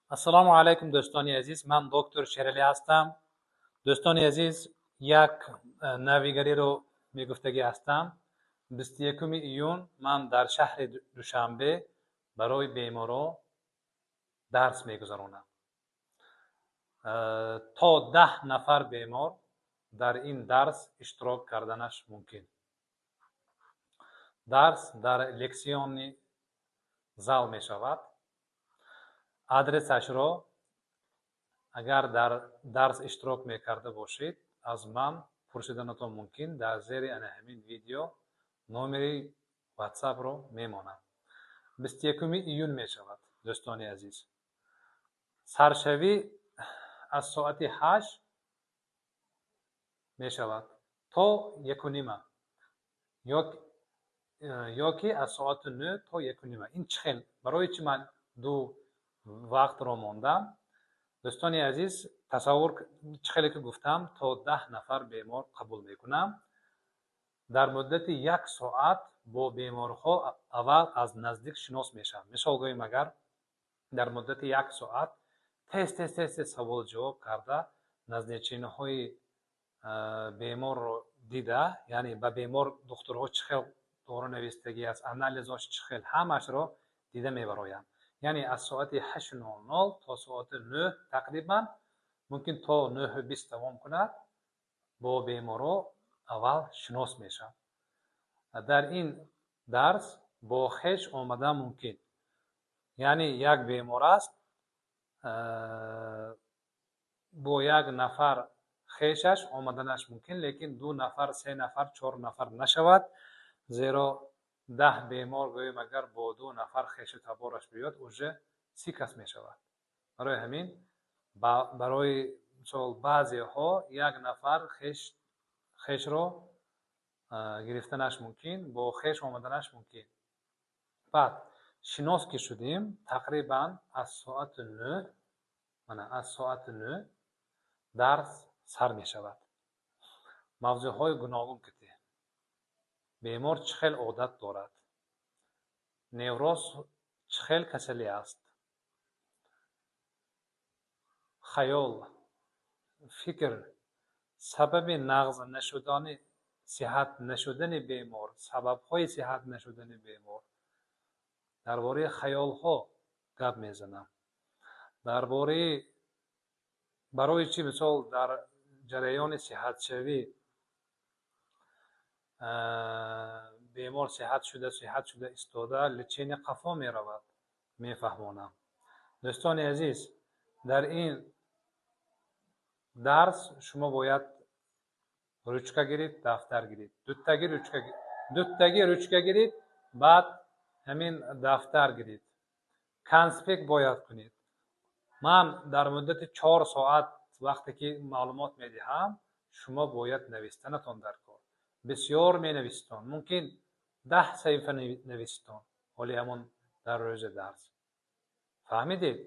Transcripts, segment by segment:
ассалому алайкум дӯстони азиз, ман доктор Шералӣ ҳастам. Дӯстони азиз, як навигариро мегуфтагӣ ҳастам. 21 июн ман дар шаҳри Душанбе барои беморон дарс мегузаронам. То 10 нафар бемор дар ин дарс иштирок карданаш мумкин. Дарс дар лексиони зал мешавад. адресашро агар дар дарс иштирок мекарда бошед, аз ман пурсиданатон мумкин. Дар зери ана ҳамин видео номери ватсапро мемонад. 21 июн мешавад дӯстони азиз. саршавӣ аз соати 8 мешавад то 1:30 ёки аз соати 9 то 1:30. ин чӣ хел барои чӣ ман ду вақтро мондам? дӯстони азиз, тасаввур чӣ хеле ки гуфтам, то 10 нафар бемор қабул мекунам. дар муддати 1 соат бо беморҳо аввал аз наздик шинос мешавам. мисол гӯем, агар дар муддати 1 соат тез савол ҷавоб карда наздичинаҳои беморро дида, яъне ба бемор духтурҳо чӣ хел дорунавистагӣ аст, анализош чӣ хел, ҳамаашро дида мебароям. яъне аз соати 8:00 то соати 9 тақрибан мумкин то 9:20 давом кунад. бо беморро аввал шинос мешавам. дар ин дарс бо хеш омадан мумкин. яъне як бемор аст, бо як нафар хешаш омаданаш мумкин, лекин 2 нафар, 3 нафар, 4 нафар нашавад. зеро 10 бемор гӯем агар бо 2 нафар хешу табораш биёд, уже 30 кас мешавад. барои ҳамин барои мисол баъзеҳо 1 нафар хешро гирифтанаш мумкин, бо хеш омаданаш мумкин. баъд шинос ки шудем, тақрибан аз соати 9 дарс сар мешавад. мавзӯъҳои гуногун китӣ. бемор чӣ хел одат дорад? невроз чӣ хел касалӣ аст? хаёл, фикр, сабаби нағз нашудани сиҳат нашудани бемор, сабабҳои сиҳат нашудани бемор. дар бораи хаёлҳо гап мезанам. дар бораи барои чӣ мисол дар ҷараёни сиҳатшавӣ бемор сиҳат шуда истода личени қафо меравад, мефаҳмонам. дӯстони азиз, дар ин дарс шумо бояд ручка гиред, дафтар гиред. дуттаги ручка гиред, баъд ҳамин дафтар гиред. конспект бояд кунед. ман дар муддати 4 соат вақте ки маълумот медиҳам, шумо бояд навистанатон дар кор. бисёр менависитон, мумкин 10 саҳифа нависитон ҳоли ҳамон дар рӯзи дарс. фаҳмидед?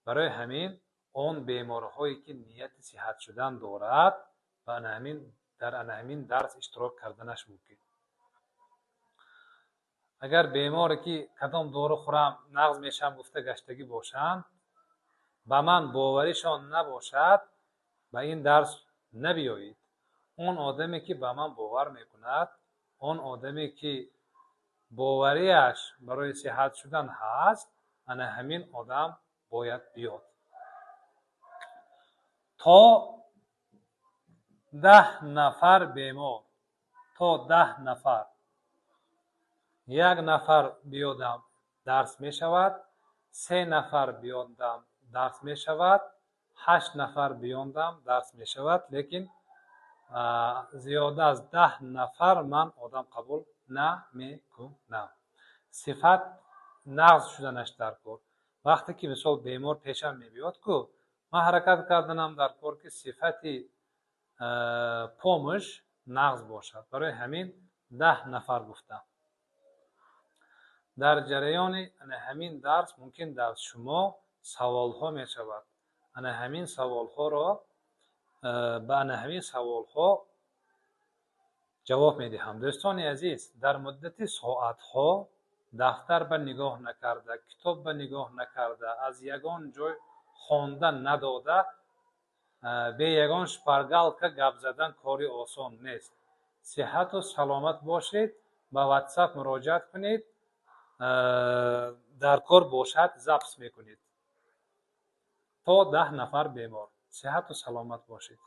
барои ҳамин он беморҳое ки нияти сиҳат шудан дорад, дар ана ҳамин дарс иштирок карданаш мумкин. агар беморе ки кадом дору хӯрам, нағз мешавам гуфта гаштагӣ бошанд, ба ман боваришон набошад, ба ин дарс набиёед. он одаме ки ба ман бовар мекунад, он одаме ки боварияш барои сиҳат шудан ҳаст, ана ҳамин одам бояд биёд. то 10 нафар бемор, то 10 нафар, 1 нафар биёдам дарс мешавад, 3 нафар биёдам дарс мешавад, 8 нафар биёдам дарс мешавад, лекин зиёда аз 10 нафар ман одам қабул намекунам. сифат нағз шуданаш дар кор. вақте ки мисол бемор пешам мебиёд ку, ман ҳаракат карданам дар кор ки сифати помощ нағз бошад. барои ҳамин 10 нафар гуфтам. дар ҷараёни ана ҳамин дарс мумкин дар шумо саволҳо мешавад. ана ҳамин саволҳоро ба ана ҳамин саволҳо ҷавоб медиҳам. дӯстони азиз, дар муддати соатҳо дафтар ба нигоҳ накарда, китоб ба нигоҳ накарда, аз ягон ҷой хонда надода, бе ягон шпаргалка гап задан кори осон нест. Сиҳату саломат бошед. Ба WhatsApp муроҷиат кунед. дар кор бошад, запс мекунед. То 10 нафар бемор. Сиҳату саломат бошед.